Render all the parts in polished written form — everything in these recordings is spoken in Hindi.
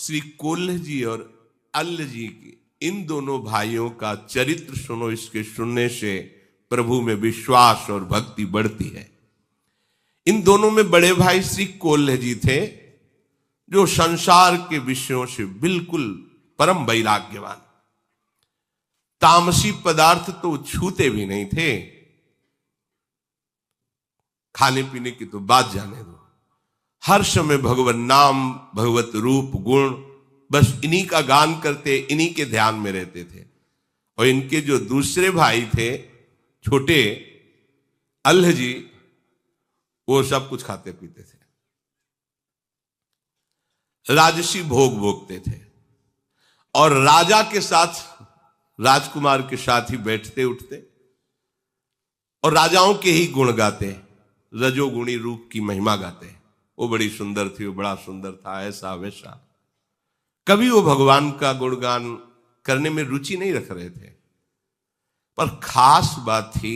श्री कोल्ह जी और अल्ल जी की, इन दोनों भाइयों का चरित्र सुनो। इसके सुनने से प्रभु में विश्वास और भक्ति बढ़ती है। इन दोनों में बड़े भाई श्री कोल्ह जी थे, जो संसार के विषयों से बिल्कुल परम वैराग्यवान, तामसी पदार्थ तो छूते भी नहीं थे। खाने पीने की तो बात जाने दो, हर समय भगवत नाम, भगवत रूप गुण, बस इन्हीं का गान करते, इन्हीं के ध्यान में रहते थे। और इनके जो दूसरे भाई थे छोटे, अल्ह जी, वो सब कुछ खाते पीते थे, राजसी भोग भोगते थे, और राजा के साथ, राजकुमार के साथ ही बैठते उठते और राजाओं के ही गुण गाते, रजोगुणी रूप की महिमा गाते। वो बड़ी सुंदर थी, वो बड़ा सुंदर था, ऐसा वैसा। कभी वो भगवान का गुणगान करने में रुचि नहीं रख रहे थे। पर खास बात थी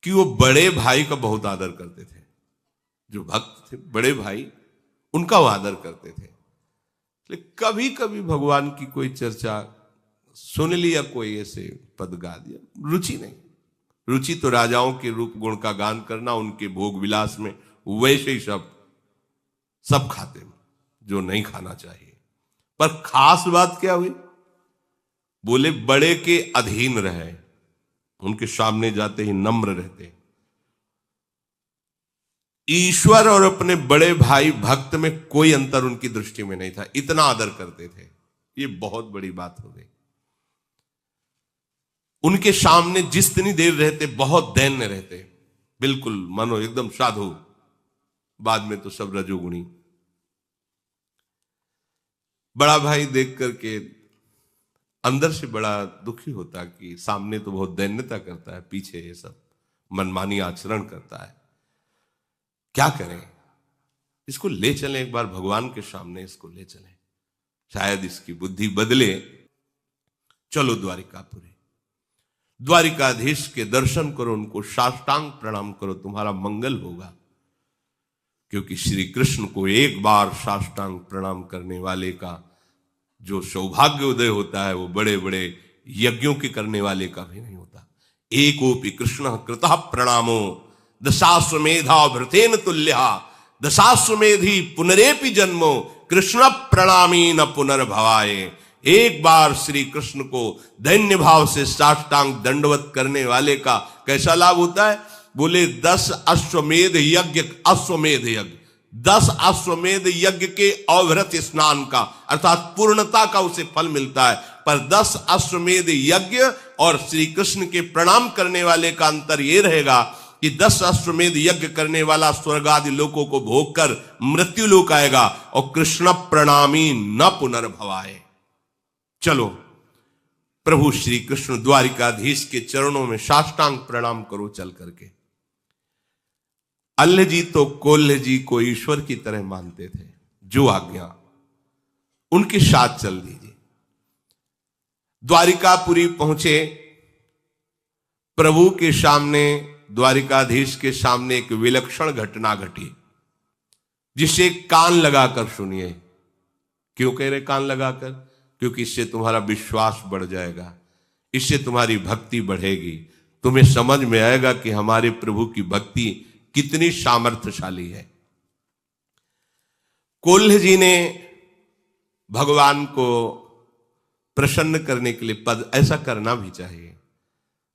कि वो बड़े भाई का बहुत आदर करते थे। जो भक्त थे बड़े भाई, उनका वो आदर करते थे। लेकिन कभी कभी भगवान की कोई चर्चा सुन लिया, कोई ऐसे पद गा दिया, रुचि नहीं। रुचि तो राजाओं के रूप गुण का गान करना, उनके भोग विलास में, वैसे ही सब खाते जो नहीं खाना चाहिए। पर खास बात क्या हुई, बोले बड़े के अधीन रहे, उनके सामने जाते ही नम्र रहते। ईश्वर और अपने बड़े भाई भक्त में कोई अंतर उनकी दृष्टि में नहीं था, इतना आदर करते थे। ये बहुत बड़ी बात हो गई। उनके सामने जितनी देर रहते बहुत दैन्य रहते, बिल्कुल मानो एकदम साधु। बाद में तो सब रजोगुणी। बड़ा भाई देख करके अंदर से बड़ा दुखी होता कि सामने तो बहुत दैन्यता करता है, पीछे ये सब मनमानी आचरण करता है। क्या करें, इसको ले चलें एक बार भगवान के सामने, इसको ले चलें, शायद इसकी बुद्धि बदले। चलो द्वारिकापुरी, द्वारिकाधीश के दर्शन करो, उनको साष्टांग प्रणाम करो, तुम्हारा मंगल होगा। क्योंकि श्री कृष्ण को एक बार साष्टांग प्रणाम करने वाले का जो सौभाग्य उदय होता है, वो बड़े बड़े यज्ञों के करने वाले का भी नहीं होता। एकोपि कृष्ण कृतः प्रणामो दशाश्वमेधा भृतेन तुल्या, दशाश्वमेधी पुनरेपि जन्मो कृष्ण प्रणामी न पुनर्भवाए। एक बार श्री कृष्ण को दैन्य भाव से साष्टांग दंडवत करने वाले का कैसा लाभ होता है? बोले 10 अश्वमेध यज्ञ, अश्वमेध यज्ञ, 10 अश्वमेध यज्ञ के अवृत स्नान का, अर्थात पूर्णता का उसे फल मिलता है। पर 10 अश्वमेध यज्ञ और श्री कृष्ण के प्रणाम करने वाले का अंतर यह रहेगा कि 10 अश्वमेध यज्ञ करने वाला स्वर्ग आदि लोकों को भोग कर मृत्यु लोक आएगा, और कृष्ण प्रणामी न पुनर्भवाए। चलो प्रभु श्री कृष्ण द्वारिकाधीश के चरणों में साष्टांग प्रणाम करो चल करके। अल्ल जी तो कोल्ह जी को ईश्वर की तरह मानते थे, जो आज्ञा उनके साथ चल दीजिए। द्वारिकापुरी पहुंचे, प्रभु के सामने, द्वारिकाधीश के सामने एक विलक्षण घटना घटी, जिसे कान लगाकर सुनिए। क्यों कह रहे कान लगाकर? क्योंकि इससे तुम्हारा विश्वास बढ़ जाएगा, इससे तुम्हारी भक्ति बढ़ेगी, तुम्हें समझ में आएगा कि हमारे प्रभु की भक्ति कितनी सामर्थ्यशाली है। कोल्ह जी ने भगवान को प्रसन्न करने के लिए पद, ऐसा करना भी चाहिए,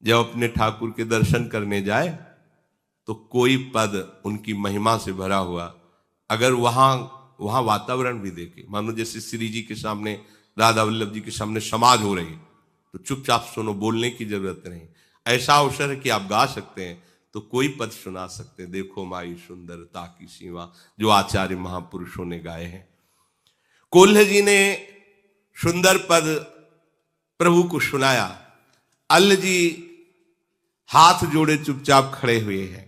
जब अपने ठाकुर के दर्शन करने जाए तो कोई पद उनकी महिमा से भरा हुआ, अगर वहां वातावरण भी देखे, मानो जैसे श्री जी के सामने, राधा वल्लभ जी के सामने समाज हो रही, तो चुपचाप सुनो, बोलने की जरूरत नहीं। ऐसा अवसर है कि आप गा सकते हैं, तो कोई पद सुना सकते हैं। देखो माई सुंदरता की सीमा, जो आचार्य महापुरुषों ने गाए हैं। कोल्ह जी ने सुंदर पद प्रभु को सुनाया। अल्ल जी हाथ जोड़े चुपचाप खड़े हुए हैं।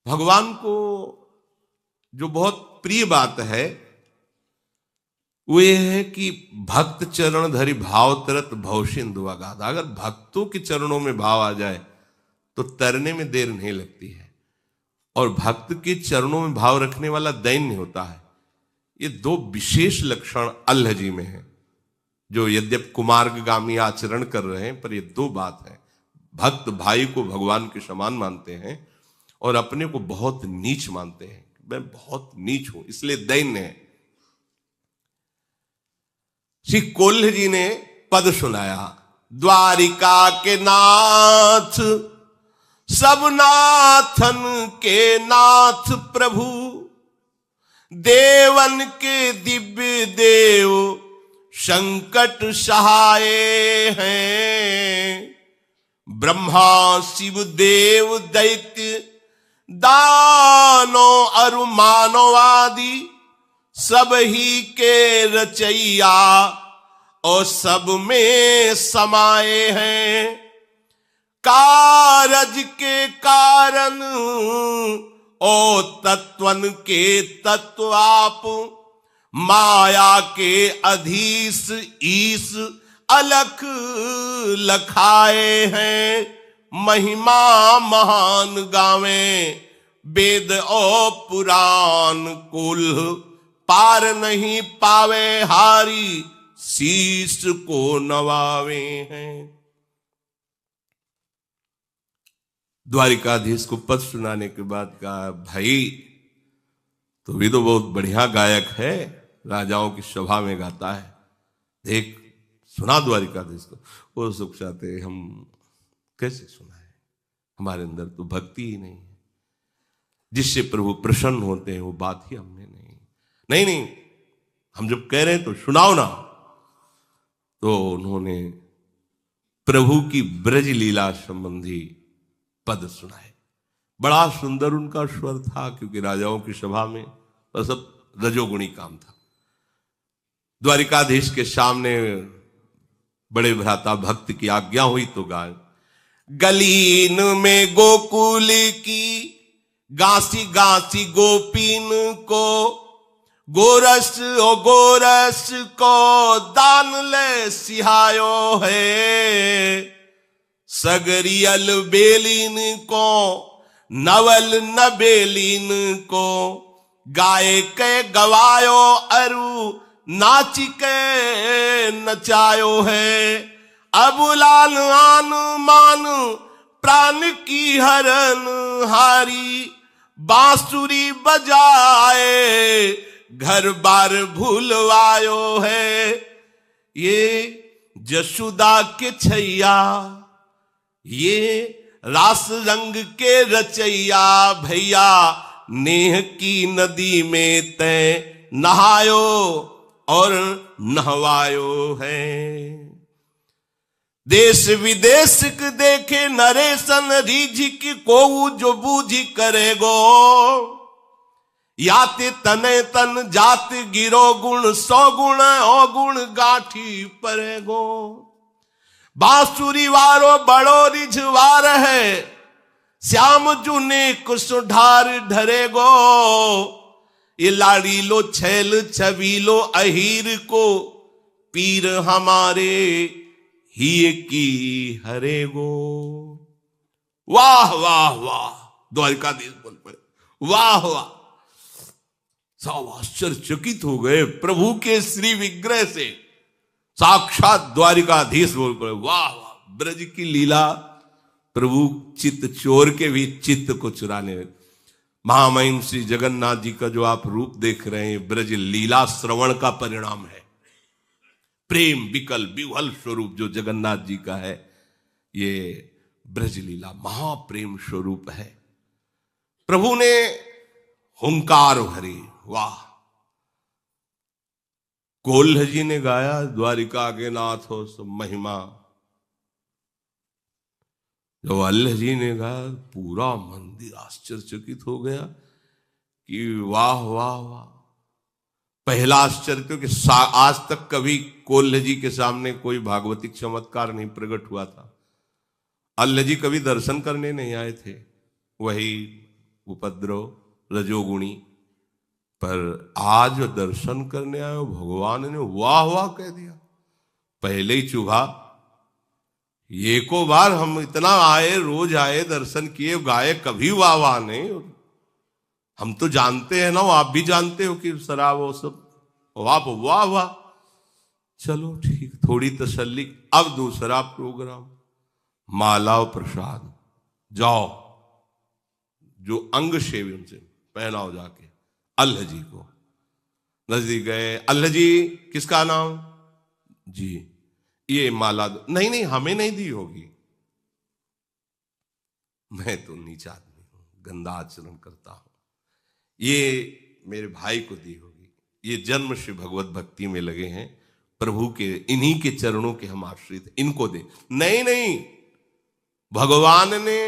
भगवान को जो बहुत प्रिय बात है वो ये है कि भक्त चरण धरि भाव तरत भवसिंधु अगाध। अगर भक्तों के चरणों में भाव आ जाए तो तरने में देर नहीं लगती है। और भक्त के चरणों में भाव रखने वाला दैन्य होता है। ये दो विशेष लक्षण अल्लाह जी में है, जो यद्यप कुमार्गामी आचरण कर रहे हैं, पर ये दो बात है। भक्त भाई को भगवान के समान मानते हैं और अपने को बहुत नीच मानते हैं। मैं बहुत नीच हूं, इसलिए दैन्य है। श्री कोल्ह जी ने पद सुनाया, द्वारिका के नाथ सब नाथन के नाथ प्रभु, देवन के दिव्य देव संकट सहाय हैं। ब्रह्मा शिव देव दैत्य दानो अरु मानवादि, सब ही के रचैया और सब में समाये हैं। कारज के कारण ओ तत्वन के तत्व आप, माया के अधीश ईश अलख लखाए हैं। महिमा महान गावे वेद और पुराण, कुल पार नहीं पावे हारी शीश को नवावे हैं। द्वारिकाधीश को पद सुनाने के बाद कहा, भाई तो भी तो बहुत बढ़िया गायक है, राजाओं की सभा में गाता है, देख सुना द्वारिकाधीश को। वो सुख चाहते हम कैसे सुनाए, हमारे अंदर तो भक्ति ही नहीं है। जिससे प्रभु प्रसन्न होते हैं वो बात ही हमने नहीं, हम जब कह रहे हैं तो सुनाओ ना। तो उन्होंने प्रभु की ब्रज लीला संबंधी पद सुनाए। बड़ा सुंदर उनका स्वर था, क्योंकि राजाओं की सभा में तो सब रजोगुणी काम था। द्वारिकाधीश के सामने बड़े भ्राता भक्त की आज्ञा हुई तो गाय, गलीन में गोकुल की गासी गासी गोपीन को, गोरस ओ गोरस को दान ले सिहायो है। सगरियल बेलीन को नवल नबेलीन को, गाय के गवायो अरु नाच के नचायो है। अबुलाल आन मान प्राण की हरन हारी, बांसुरी बजाए घर बार भूलवायो है। ये जशुदा के छैया, ये रास रंग के रचैया, भैया नेह की नदी में तय नहायो और नहवायो है। देश विदेश के देखे नरेशन रीझिक को जो बूझी करेगो, याते तने तन जात गिरो गुण, सौ गुण अवगुण गाठी परेगो। बांसुरी वारो बड़ो रिझवार है, श्याम जुने कुसुढार ढरेगो। ये लाड़ी लो छैल छबीलो अहीर को, पीर हमारे ही की हरेगो। वाह वाह वाह, द्वारिकाधीश बोल पड़े, वाह वाह। सब आश्चर्यचकित हो गए प्रभु के श्री विग्रह से। साक्षात द्वारिकाधीश बोल पड़े, वाह वाह। ब्रज की लीला प्रभु चित्त चोर के भी चित्त को चुराने। महामहिम श्री जगन्नाथ जी का जो आप रूप देख रहे हैं, ब्रज लीला श्रवण का परिणाम है। प्रेम विकल विह्वल स्वरूप जो जगन्नाथ जी का है, ये ब्रज लीला महाप्रेम स्वरूप है। प्रभु ने हुंकार भरी, वाह। कोल्ह जी ने गाया, द्वारिका के नाथ हो सब महिमा। जब अल्लाह जी ने गाया, पूरा मंदिर आश्चर्यचकित हो गया कि वाह वाह वाह। पहला आश्चर्य, क्योंकि आज तक कभी कोल्ह जी के सामने कोई भागवतिक चमत्कार नहीं प्रकट हुआ था। अल्लाह जी कभी दर्शन करने नहीं आए थे, वही उपद्रव रजोगुणी। पर आज दर्शन करने आए, भगवान ने वाह वाह कह दिया। पहले ही चुभा, एको बार हम इतना आए, रोज आए, दर्शन किए, गाए, कभी वाह वाह नहीं। हम तो जानते हैं ना, आप भी जानते हो कि शराब वो सब। वाह वाह वाह, चलो ठीक, थोड़ी तसल्ली। अब दूसरा प्रोग्राम, माला और प्रसाद। जाओ, जो अंग सेवन से पहनाओ जाके अल्लाह जी को। नजदीक गए, अल्लाह जी किसका नाम? जी, ये माला दो। नहीं नहीं, हमें नहीं दी होगी, मैं तो नीचा आदमी हूं, गंदा आचरण करता हूं, ये मेरे भाई को दी होगी। ये जन्म से भगवत भक्ति में लगे हैं, प्रभु के इन्हीं के चरणों के हम आश्रित, इनको दे। नहीं नहीं, भगवान ने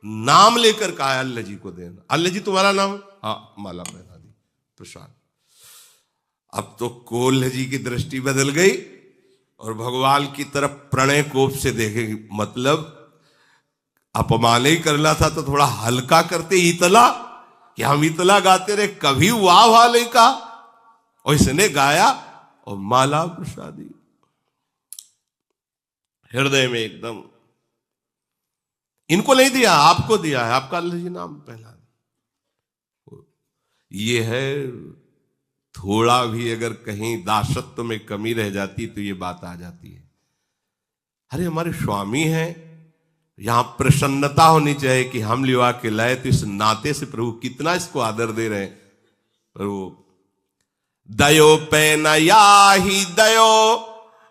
नाम लेकर कहा अल्लाह जी को देना। अल्लाह जी तुम्हारा नाम? हाँ, माला पहना दी, प्रसाद। अब तो कोल्ह जी की दृष्टि बदल गई और भगवान की तरफ प्रणय कोप से देखेगी। मतलब अपमान ही करना था तो थोड़ा हल्का करते, इतला कि हम इतला गाते रहे, कभी वाह वाह नहीं कहा, और इसने गाया और माला प्रसादी। हृदय में एकदम, इनको नहीं दिया, आपको दिया है, आपका अल्लाह जी नाम पहला। ये है, थोड़ा भी अगर कहीं दासत्व में कमी रह जाती तो ये बात आ जाती है। अरे हमारे स्वामी हैं, यहां प्रसन्नता होनी चाहिए कि हम लिवा के लाए, तो इस नाते से प्रभु कितना इसको आदर दे रहे हैं। प्रभु दयो पे नया ही दयो,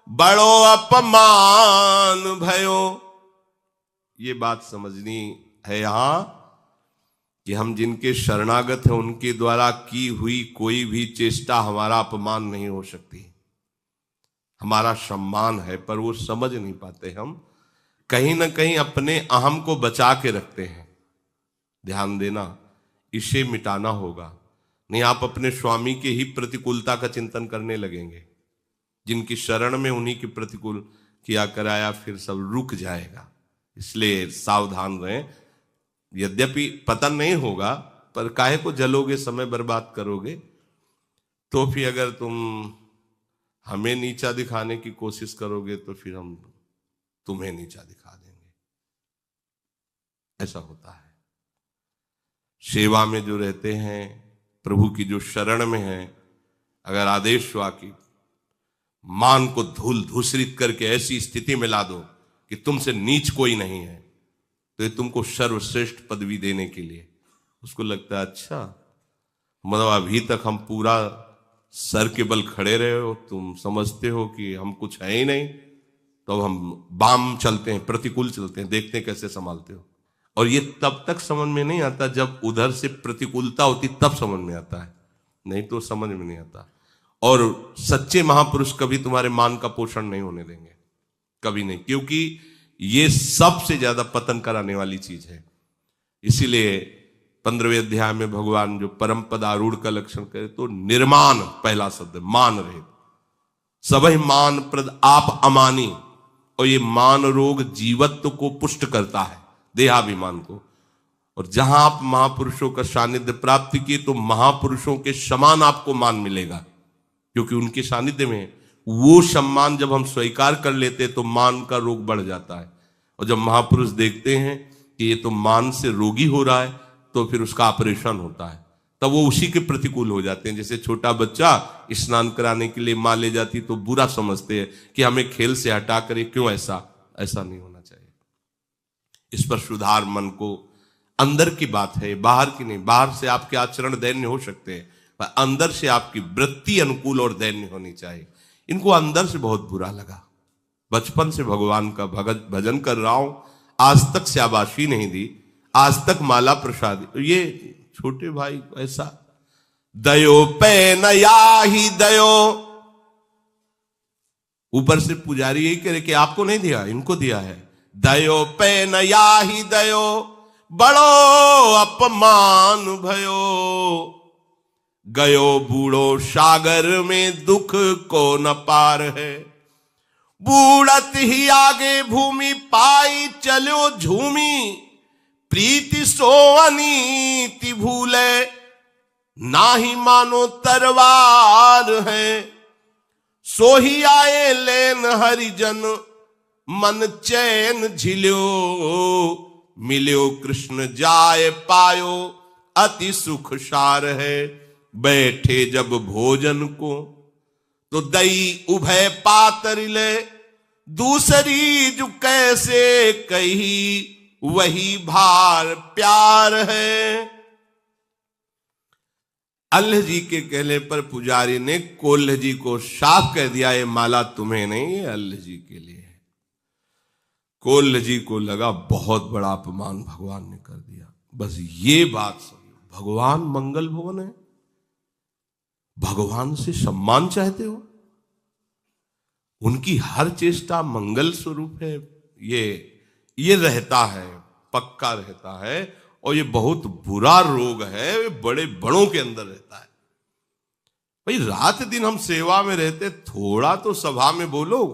बड़ो अपमान भयो। ये बात समझनी है यहां कि हम जिनके शरणागत हैं उनके द्वारा की हुई कोई भी चेष्टा हमारा अपमान नहीं हो सकती, हमारा सम्मान है। पर वो समझ नहीं पाते, हम कहीं ना कहीं अपने अहम को बचा के रखते हैं। ध्यान देना, इसे मिटाना होगा, नहीं आप अपने स्वामी के ही प्रतिकूलता का चिंतन करने लगेंगे। जिनकी शरण में उन्हीं के प्रतिकूल किया कराया, फिर सब रुक जाएगा। इसलिए सावधान रहें। यद्यपि पतन नहीं होगा, पर काहे को जलोगे, समय बर्बाद करोगे। तो फिर अगर तुम हमें नीचा दिखाने की कोशिश करोगे तो फिर हम तुम्हें नीचा दिखा देंगे। ऐसा होता है। सेवा में जो रहते हैं, प्रभु की जो शरण में है, अगर आदेश हुआ कि मान को धूल धूसरित करके ऐसी स्थिति में ला दो कि तुमसे नीच कोई नहीं है, तो ये तुमको सर्वश्रेष्ठ पदवी देने के लिए, उसको लगता है अच्छा, मतलब अभी तक हम पूरा सर के बल खड़े रहे हो, तुम समझते हो कि हम कुछ है ही नहीं, तो अब हम बाम चलते हैं, प्रतिकूल चलते हैं, देखते हैं कैसे संभालते हो। और ये तब तक समझ में नहीं आता जब उधर से प्रतिकूलता होती, तब समझ में आता है, नहीं तो समझ में नहीं आता। और सच्चे महापुरुष कभी तुम्हारे मान का पोषण नहीं होने देंगे, कभी नहीं, क्योंकि ये सबसे ज्यादा पतन कराने वाली चीज है। इसीलिए 15वें अध्याय में भगवान जो परम पद आरूढ़ का लक्षण करे, तो निर्मान पहला शब्द, मान रहे सबही मान प्रद आप अमानी। और ये मान रोग जीवत्व को पुष्ट करता है, देहाभिमान को। और जहां आप महापुरुषों का सानिध्य प्राप्त किए, तो महापुरुषों के समान आपको मान मिलेगा, क्योंकि उनके सानिध्य में वो सम्मान जब हम स्वीकार कर लेते तो मान का रोग बढ़ जाता है। और जब महापुरुष देखते हैं कि ये तो मान से रोगी हो रहा है, तो फिर उसका ऑपरेशन होता है, तब वो उसी के प्रतिकूल हो जाते हैं। जैसे छोटा बच्चा स्नान कराने के लिए मां ले जाती तो बुरा समझते हैं कि हमें खेल से हटा कर, क्यों ऐसा नहीं होना चाहिए। इस पर सुधार मन को, अंदर की बात है, बाहर की नहीं। बाहर से आपके आचरण दैन्य हो सकते हैं, पर अंदर से आपकी वृत्ति अनुकूल और दैन्य होनी चाहिए। इनको अंदर से बहुत बुरा लगा, बचपन से भगवान का भजन कर रहा हूं, आज तक शाबाशी नहीं दी, आज तक माला प्रसाद। ये छोटे भाई ऐसा, दयो पे नया ही दयो। ऊपर से पुजारी यही कह रहे कि आपको नहीं दिया, इनको दिया है। दयो पे नया ही दयो, बड़ो अपमान भयो। गयो बूढ़ो सागर में दुख को न पार है। बूढ़त ही आगे भूमि पाई चलो झूमी। प्रीति सो अनीति भूले, नाही मानो तरवार है। सो ही आए लेन हरिजन, मन चैन झिल्यो। मिल्यो कृष्ण जाय पायो, अति सुख सार है। बैठे जब भोजन को तो दई उभय पातरिले, दूसरी जो कैसे कही वही भार प्यार है। अल्लाह जी के कहने पर पुजारी ने कोल्ह जी को साफ कह दिया, ये माला तुम्हें नहीं, ये अल्लाह जी के लिए है। कोल्ह जी को लगा बहुत बड़ा अपमान भगवान ने कर दिया। बस ये बात समझो, भगवान मंगल भवन है, भगवान से सम्मान चाहते हो, उनकी हर चेष्टा मंगल स्वरूप है। ये रहता है, पक्का रहता है। और ये बहुत बुरा रोग है, ये बड़े बड़ों के अंदर रहता है। भाई रात दिन हम सेवा में रहते, थोड़ा तो सभा में बोलो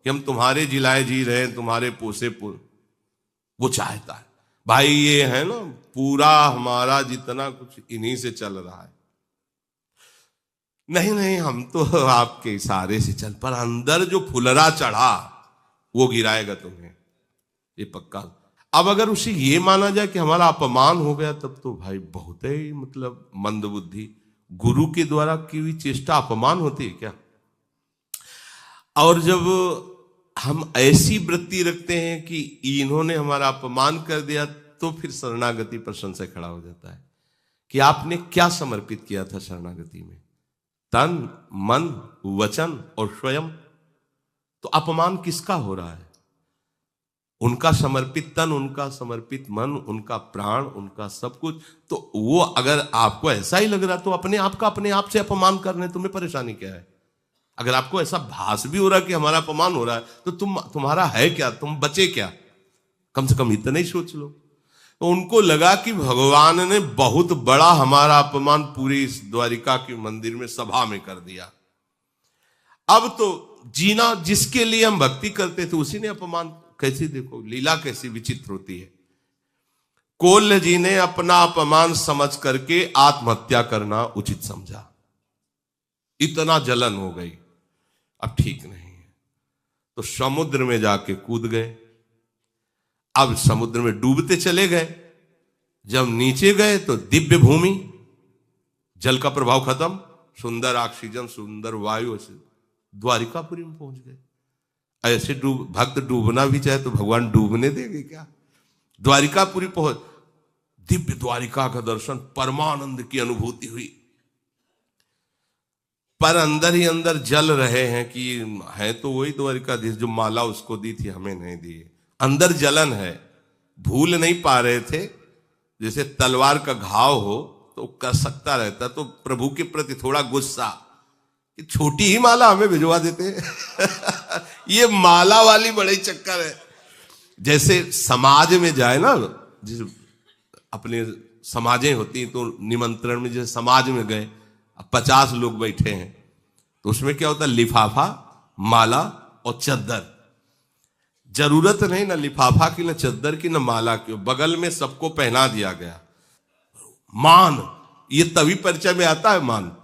कि हम तुम्हारे जिलाए जी रहे, तुम्हारे पोसे वो चाहता है। भाई ये है ना, पूरा हमारा जितना कुछ इन्हीं से चल रहा है। नहीं हम तो आपके इशारे से चल, पर अंदर जो फुलरा चढ़ा वो गिराएगा तुम्हें, ये पक्का। अब अगर उसे ये माना जाए कि हमारा अपमान हो गया, तब तो भाई बहुत ही मतलब मंदबुद्धि। गुरु के द्वारा की हुई चेष्टा अपमान होती है क्या? और जब हम ऐसी वृत्ति रखते हैं कि इन्होंने हमारा अपमान कर दिया, तो फिर शरणागति पर संशय खड़ा हो जाता है कि आपने क्या समर्पित किया था शरणागति में, तन मन वचन और स्वयं। तो अपमान किसका हो रहा है? उनका समर्पित तन, उनका समर्पित मन, उनका प्राण, उनका सब कुछ। तो वो अगर आपको ऐसा ही लग रहा, तो अपने आप का अपने आप से अपमान करने तुम्हें परेशानी क्या है? अगर आपको ऐसा भास भी हो रहा है कि हमारा अपमान हो रहा है, तो तुम्हारा है क्या, तुम बचे क्या? कम से कम इतना ही सोच लो। तो उनको लगा कि भगवान ने बहुत बड़ा हमारा अपमान पूरी इस द्वारिका के मंदिर में सभा में कर दिया। अब तो जीना जिसके लिए हम भक्ति करते थे उसी ने अपमान। कैसी देखो लीला कैसी विचित्र होती है। कोल्ह जी ने अपना अपमान समझ करके आत्महत्या करना उचित समझा। इतना जलन हो गई, अब ठीक नहीं है, तो समुद्र में जाके कूद गए। अब समुद्र में डूबते चले गए। जब नीचे गए तो दिव्य भूमि, जल का प्रभाव खत्म, सुंदर ऑक्सीजन, सुंदर वायु, ऐसे द्वारिकापुरी में पहुंच गए। ऐसे भक्त डूबना भी चाहे तो भगवान डूबने देंगे क्या? द्वारिकापुरी पहुंच, दिव्य द्वारिका का दर्शन, परमानंद की अनुभूति हुई। पर अंदर ही अंदर जल रहे हैं कि है तो वही द्वारिकाधीश जो माला उसको दी थी, हमें नहीं दी। अंदर जलन है, भूल नहीं पा रहे थे। जैसे तलवार का घाव हो तो कर सकता रहता, तो प्रभु के प्रति थोड़ा गुस्सा, छोटी ही माला हमें भिजवा देते हैं। ये माला वाली बड़ी चक्कर है। जैसे समाज में जाए ना, जिस अपने समाजें होती तो निमंत्रण में, जैसे समाज में गए, 50 लोग बैठे हैं, तो उसमें क्या होता है, लिफाफा, माला और चद्दर। जरूरत नहीं ना लिफाफा की, ना चद्दर की, ना माला की, बगल में सबको पहना दिया गया। मान, ये तभी परिचय में आता है मान।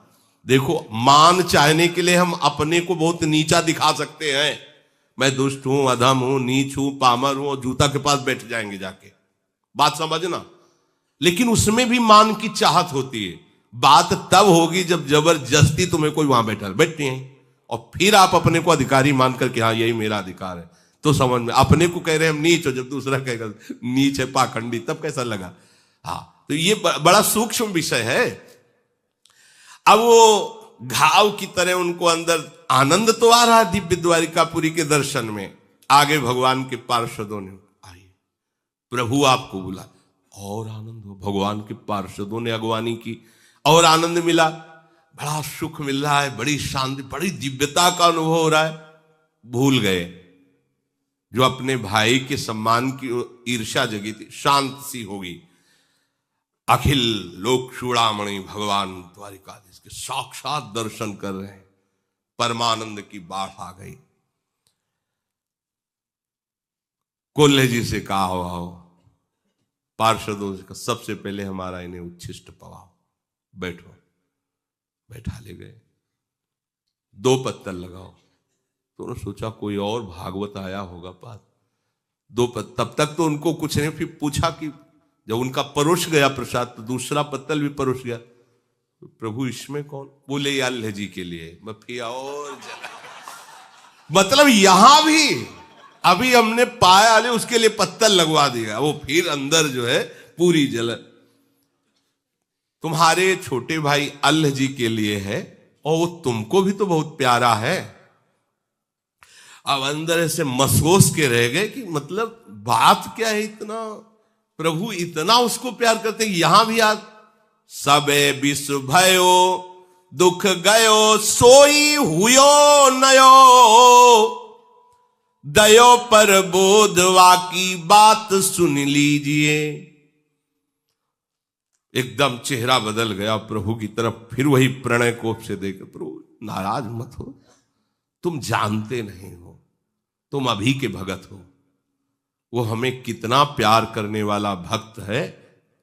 देखो, मान चाहने के लिए हम अपने को बहुत नीचा दिखा सकते हैं। मैं दुष्ट हूं, अधम हूं, नीच हूं, पामर हूं, और जूता के पास बैठ जाएंगे जाके, बात समझना। लेकिन उसमें भी मान की चाहत होती है। बात तब होगी जब जबरदस्ती तुम्हें कोई वहां बैठते हैं, और फिर आप अपने को अधिकारी मानकर कि हाँ यही मेरा अधिकार है, तो समझ में। अपने को कह रहे हैं हम नीच हो, जब दूसरा कहेगा नीच है, पाखंडी, तब कैसा लगा? हाँ, तो ये बड़ा सूक्ष्म विषय है। अब वो घाव की तरह उनको अंदर आनंद तो आ रहा है दिव्य द्वारिकापुरी के दर्शन में। आगे भगवान के पार्षदों ने, आइए प्रभु आपको बुला, और आनंद हो। भगवान के पार्षदों ने अगवानी की, और आनंद मिला, बड़ा सुख मिल रहा है, बड़ी शांति, बड़ी दिव्यता का अनुभव हो रहा है। भूल गए जो अपने भाई के सम्मान की ईर्ष्या जगी थी, शांत सी होगी। अखिल लोक चूड़ामणि भगवान द्वारिकाधीश के साक्षात दर्शन कर रहे हैं, परमानंद की बाढ़ आ गई। कोल्हे जी से कहा हो, पार्षदों से, सबसे पहले हमारा इन्हें उच्छिष्ट पवाओ, बैठो। बैठा ले गए, 2 पत्तल लगाओ। तो उन्होंने सोचा कोई और भागवत आया होगा पास, 2 पत्तल। तब तक तो उनको कुछ नहीं, फिर पूछा कि जब उनका परोस गया प्रसाद तो दूसरा पत्तल भी परोस गया। तो प्रभु इसमें कौन? बोले ये अल्लाह जी के लिए। मैं फिर और जला, मतलब यहां भी अभी हमने पाया ले उसके लिए पत्तल लगवा दिया, वो फिर अंदर जो है पूरी जलन। तुम्हारे छोटे भाई अल्लाह जी के लिए है और वो तुमको भी तो बहुत प्यारा है। अब अंदर ऐसे महसूस के रह गए कि मतलब बात क्या है, इतना प्रभु इतना उसको प्यार करते। यहां भी आज सबे विश्व भयो दुख गयो सोई हुयो नयो, दयो पर बोधवा की बात सुन लीजिए। एकदम चेहरा बदल गया प्रभु की तरफ, फिर वही प्रणय कोप से देखे, प्रभु नाराज मत हो, तुम जानते नहीं हो, तुम अभी के भगत हो, वो हमें कितना प्यार करने वाला भक्त है,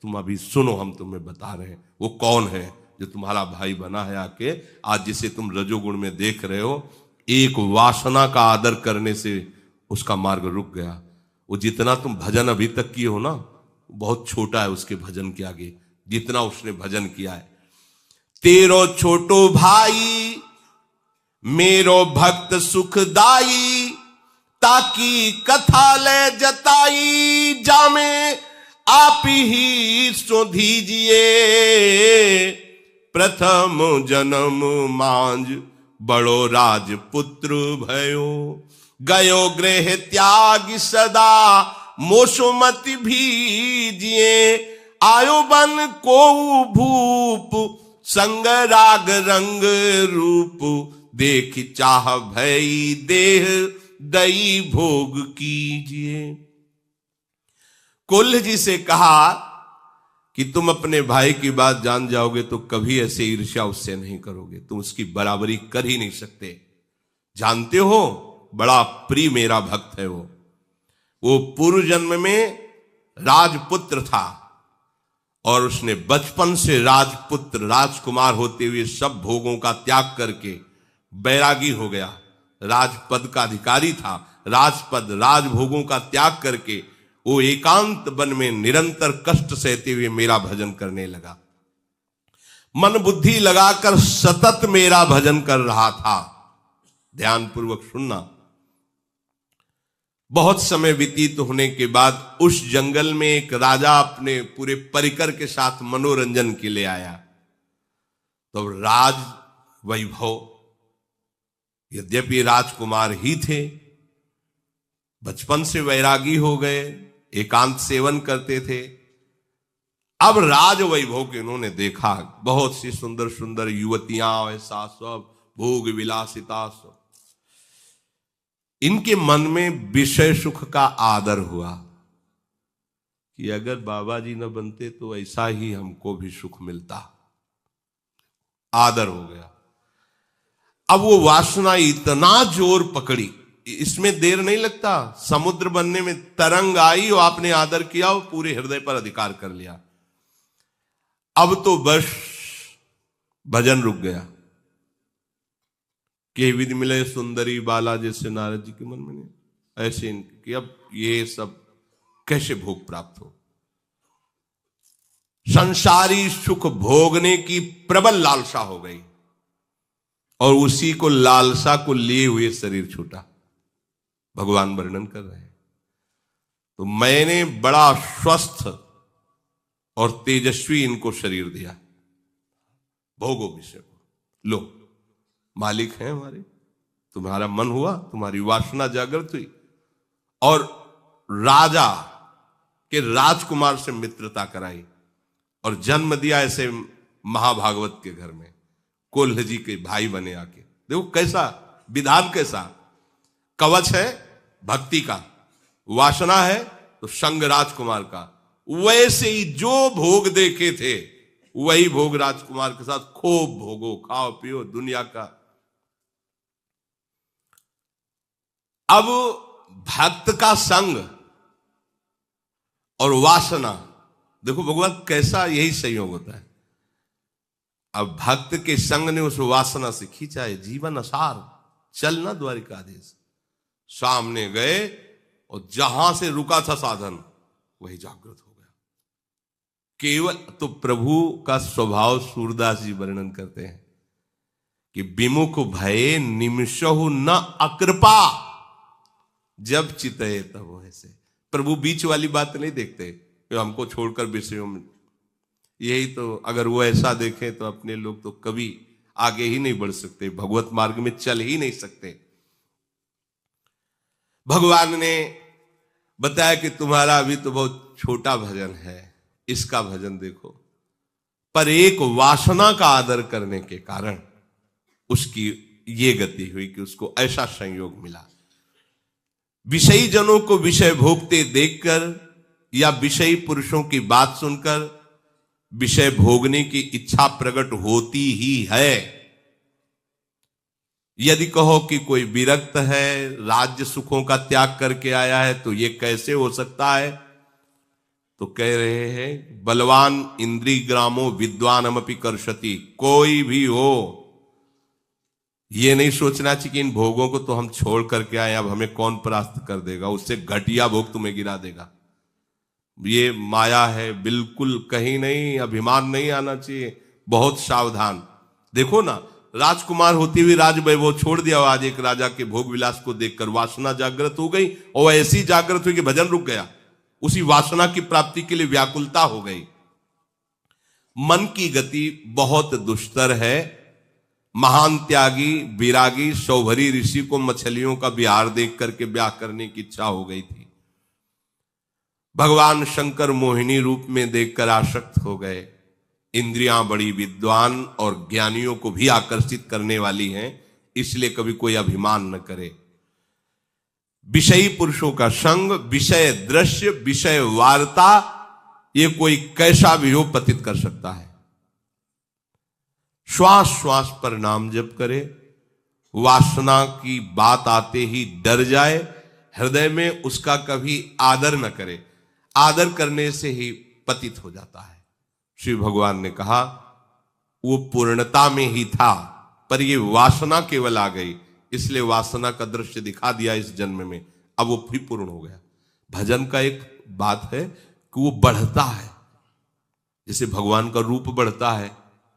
तुम अभी सुनो, हम तुम्हें बता रहे हैं वो कौन है जो तुम्हारा भाई बना है आके। आज जिसे तुम रजोगुण में देख रहे हो, एक वासना का आदर करने से उसका मार्ग रुक गया। वो जितना तुम भजन अभी तक किए हो ना, बहुत छोटा है उसके भजन के आगे, जितना उसने भजन किया है। तेरो छोटो भाई मेरो भक्त सुखदाई, ताकि कथा ले जताई जामे आप ही सो दीजिए। प्रथम जन्म मांझ बड़ो राजपुत्र भयो, गयो गृह त्याग सदा मोसुमति भीजिए। आयो बन को भूप संग राग रंग रूप, देख चाह भई देह दई भोग कीजिए। कोल्ह जी से कहा कि तुम अपने भाई की बात जान जाओगे तो कभी ऐसे ईर्ष्या उससे नहीं करोगे, तुम उसकी बराबरी कर ही नहीं सकते। जानते हो बड़ा प्रिय मेरा भक्त है वो पूर्व जन्म में राजपुत्र था और उसने बचपन से राजपुत्र राजकुमार होते हुए सब भोगों का त्याग करके बैरागी हो गया। राजपद का अधिकारी था, राजपद राजभोगों का त्याग करके वो एकांत वन में निरंतर कष्ट सहते हुए मेरा भजन करने लगा। मन बुद्धि लगाकर सतत मेरा भजन कर रहा था। ध्यान पूर्वक सुनना। बहुत समय व्यतीत होने के बाद उस जंगल में एक राजा अपने पूरे परिकर के साथ मनोरंजन के लिए आया। तो राज वैभव, यद्यपि राजकुमार ही थे, बचपन से वैरागी हो गए, एकांत सेवन करते थे। अब राज वैभव के उन्होंने देखा, बहुत सी सुंदर सुंदर युवतियां, ऐसा सब भोग विलासिता सब। इनके मन में विषय सुख का आदर हुआ कि अगर बाबा जी न बनते तो ऐसा ही हमको भी सुख मिलता। आदर हो गया। अब वो वासना इतना जोर पकड़ी, इसमें देर नहीं लगता, समुद्र बनने में तरंग आई और आपने आदर किया, वो पूरे हृदय पर अधिकार कर लिया। अब तो बस भजन रुक गया। के विधि मिले सुंदरी बाला, जैसे नारद जी के मन में नहीं, ऐसे कि अब ये सब कैसे भोग प्राप्त हो। संसारी सुख भोगने की प्रबल लालसा हो गई और उसी को लालसा को लिए हुए शरीर छूटा। भगवान वर्णन कर रहे हैं, तो मैंने बड़ा स्वस्थ और तेजस्वी इनको शरीर दिया। भोगो विषय को, लो मालिक हैं हमारे, तुम्हारा मन हुआ, तुम्हारी वासना जागृत हुई और राजा के राजकुमार से मित्रता कराई और जन्म दिया ऐसे महाभागवत के घर में। कोल्ह जी के भाई बने आके। देखो कैसा विधान, कैसा कवच है भक्ति का, वासना है तो संग राजकुमार का। वैसे ही जो भोग देखे थे वही भोग राजकुमार के साथ खूब भोगो, खाओ पियो दुनिया का। अब भक्त का संग और वासना, देखो भगवान कैसा यही संयोग होता है। अब भक्त के संग ने उस वासना से खींचा है, जीवन असार चलना द्वारिकाधीश। सामने गए और जहां से रुका था साधन वही जागृत हो गया। केवल तो प्रभु का स्वभाव सूरदास जी वर्णन करते हैं कि विमुख भये निमिषहु न अकृपा, जब चितये तब ऐसे। प्रभु बीच वाली बात नहीं देखते कि हमको छोड़कर विषयों में, यही तो अगर वो ऐसा देखें तो अपने लोग तो कभी आगे ही नहीं बढ़ सकते, भगवत मार्ग में चल ही नहीं सकते। भगवान ने बताया कि तुम्हारा अभी तो बहुत छोटा भजन है, इसका भजन देखो। पर एक वासना का आदर करने के कारण उसकी ये गति हुई कि उसको ऐसा संयोग मिला। विषयी जनों को विषय भोगते देखकर या विषयी पुरुषों की बात सुनकर विषय भोगने की इच्छा प्रकट होती ही है। यदि कहो कि कोई विरक्त है, राज्य सुखों का त्याग करके आया है, तो ये कैसे हो सकता है? तो कह रहे हैं बलवान इंद्रिय ग्रामो विद्वानमपि कर्षति। कोई भी हो, ये नहीं सोचना चाहिए कि इन भोगों को तो हम छोड़ करके आए, अब हमें कौन परास्त कर देगा, उससे घटिया भोग तुम्हें गिरा देगा। ये माया है, बिल्कुल कहीं नहीं, अभिमान नहीं आना चाहिए, बहुत सावधान। देखो ना, राजकुमार होती हुई राज वैभव छोड़ दिया आज एक राजा के भोग विलास को देखकर वासना जागृत हो गई, और ऐसी जागृत हुई कि भजन रुक गया, उसी वासना की प्राप्ति के लिए व्याकुलता हो गई। मन की गति बहुत दुष्तर है। महान त्यागी विरागी सौभरी ऋषि को मछलियों का विहार देख करके ब्याह करने की इच्छा हो गई थी। भगवान शंकर मोहिनी रूप में देखकर आसक्त हो गए। इंद्रियां बड़ी विद्वान और ज्ञानियों को भी आकर्षित करने वाली हैं, इसलिए कभी कोई अभिमान न करे। विषयी पुरुषों का संग, विषय दृश्य, विषय वार्ता, ये कोई कैसा भी हो पतित कर सकता है। श्वास श्वास पर नाम जप करे, वासना की बात आते ही डर जाए, हृदय में उसका कभी आदर न करे, आदर करने से ही पतित हो जाता है। श्री भगवान ने कहा वो पूर्णता में ही था, पर ये वासना केवल आ गई, इसलिए वासना का दृश्य दिखा दिया इस जन्म में, अब वो फिर पूर्ण हो गया। भजन का एक बात है कि वो बढ़ता है, जैसे भगवान का रूप बढ़ता है,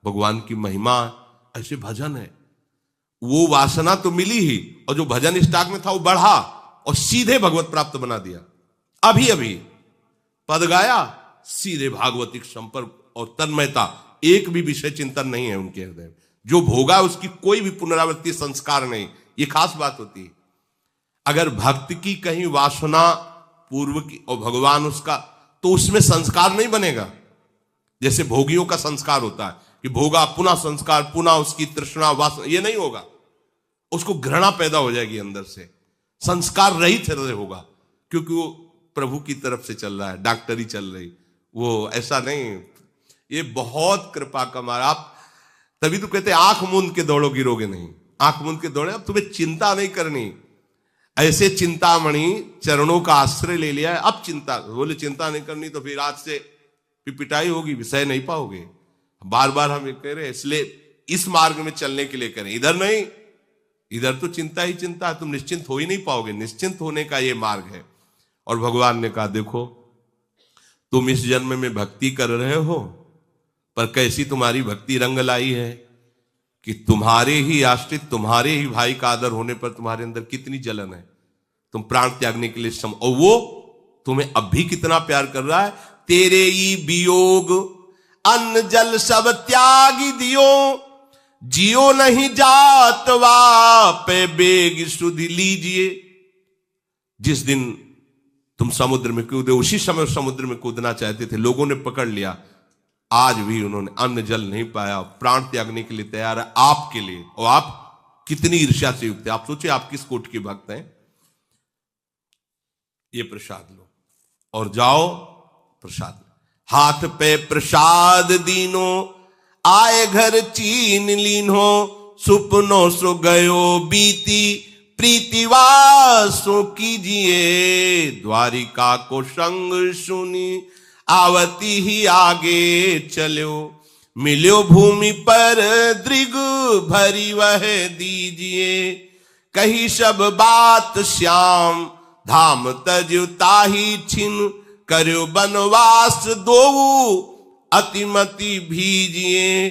भगवान की महिमा, ऐसे भजन है। वो वासना तो मिली ही, और जो भजन स्टॉक में था वो बढ़ा और सीधे भगवत प्राप्त बना दिया। अभी अभी पद गाया, सीधे भागवतिक संपर्क और तन्मयता, एक भी विषय चिंतन नहीं है उनके हृदय में। जो भोगा उसकी कोई भी पुनरावृत्ति संस्कार नहीं, ये खास बात होती है। अगर भक्त की कहीं वासना पूर्व की और भगवान उसका, तो उसमें संस्कार नहीं बनेगा। जैसे भोगियों का संस्कार होता है कि भोगा पुनः संस्कार, पुनः उसकी तृष्णा वासना, ये नहीं होगा। उसको घृणा पैदा हो जाएगी अंदर से, संस्कार रहित हृदय होगा, क्योंकि वो प्रभु की तरफ से चल रहा है, डॉक्टरी चल रही, वो ऐसा नहीं। ये बहुत कृपा का मारा। आप तभी तो कहते आंख मूंद के दौड़ो गिरोगे नहीं, आंख मूंद के दौड़े। अब तुम्हें चिंता नहीं करनी, ऐसे चिंतामणि चरणों का आश्रय ले लिया है, अब चिंता, बोले चिंता नहीं करनी तो फिर आज से फिर पिटाई होगी, विषय नहीं पाओगे। बार बार हम ये कह रहे हैं, इसलिए इस मार्ग में चलने के लिए करें, इधर नहीं। इधर तो चिंता ही चिंता है, तुम निश्चिंत हो ही नहीं पाओगे। निश्चिंत होने का ये मार्ग है। और भगवान ने कहा देखो, तुम इस जन्म में भक्ति कर रहे हो, पर कैसी तुम्हारी भक्ति रंग लाई है कि तुम्हारे ही आश्रित, तुम्हारे ही भाई का आदर होने पर तुम्हारे अंदर कितनी जलन है। तुम प्राण त्यागने के लिए और वो तुम्हें अब भी कितना प्यार कर रहा है। तेरे ही वियोग अन्न जल सब त्यागी दियो, जियो नहीं जात वापे बेग सुधि लीजिए। जिस दिन तुम समुद्र में कूदे, उसी समय समुद्र में कूदना चाहते थे, लोगों ने पकड़ लिया, आज भी उन्होंने अन्न जल नहीं पाया, प्राण त्यागने के लिए तैयार है आपके लिए। और आप कितनी ईर्ष्या से युक्त है। आप सोचिए आप किस कोटि के भक्त हैं। ये प्रसाद लो और जाओ प्रसाद। हाथ पे प्रसाद दीनो, आए घर चीन लीनो, सुपनो सो गयो बीती, प्रीतिवासो कीजिए। द्वारिका को संग सुनी, आवती ही आगे चलो, मिलो भूमि पर दृग भरी वह दीजिए। कही सब बात श्याम, धाम तज ताही छिन, करो बनवास दोऊ अतिमति भीजिए।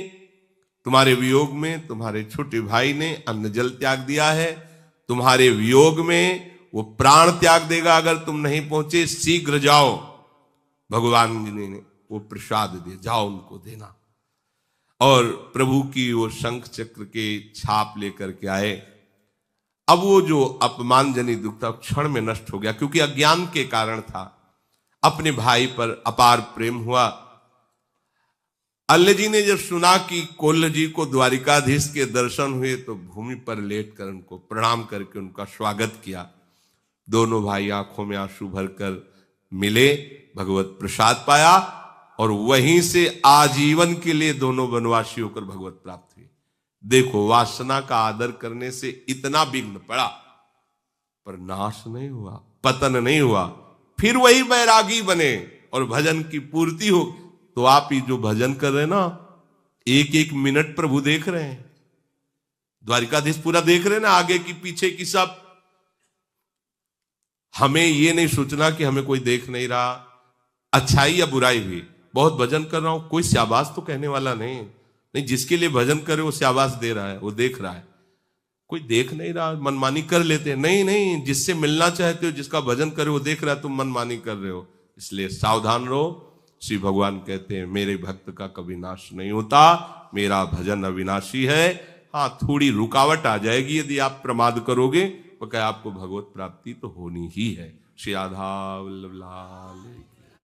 तुम्हारे वियोग में तुम्हारे छोटे भाई ने अन्न जल त्याग दिया है, तुम्हारे वियोग में वो प्राण त्याग देगा अगर तुम नहीं पहुंचे। शीघ्र जाओ, भगवान जी ने वो प्रसाद दिए, जाओ उनको देना। और प्रभु की वो शंख चक्र के छाप लेकर के आए। अब वो जो अपमानजनित दुख था क्षण में नष्ट हो गया, क्योंकि अज्ञान के कारण था। अपने भाई पर अपार प्रेम हुआ। अल्ल जी ने जब सुना कि कोल्ह जी को द्वारिकाधीश के दर्शन हुए तो भूमि पर लेटकर उनको प्रणाम करके उनका स्वागत किया। दोनों भाई आंखों में आंसू भरकर मिले, भगवत प्रसाद पाया और वहीं से आजीवन के लिए दोनों वनवासी होकर भगवत प्राप्त हुए। देखो, वासना का आदर करने से इतना विघ्न पड़ा पर नाश नहीं हुआ, पतन नहीं हुआ। फिर वही वैरागी बने और भजन की पूर्ति हो। तो आप ही जो भजन कर रहे हैं ना, एक एक मिनट प्रभु देख रहे हैं, द्वारिकाधीश पूरा देख रहे हैं ना, आगे की पीछे की सब। हमें ये नहीं सोचना कि हमें कोई देख नहीं रहा, अच्छाई या बुराई भी। बहुत भजन कर रहा हूं, कोई शाबाश तो कहने वाला नहीं, जिसके लिए भजन करे वो शाबाश दे रहा है, वो देख रहा है। कोई देख नहीं रहा, मनमानी कर लेते हैं। नहीं, जिससे मिलना चाहते हो, जिसका भजन करे वो देख रहा है, तुम मनमानी कर रहे हो, इसलिए सावधान रहो। श्री भगवान कहते हैं मेरे भक्त का कभी नाश नहीं होता, मेरा भजन अविनाशी है। हाँ, थोड़ी रुकावट आ जाएगी यदि आप प्रमाद करोगे, तो क्या आपको भगवत प्राप्ति तो होनी ही है। श्री राधा वल्लभ लाल।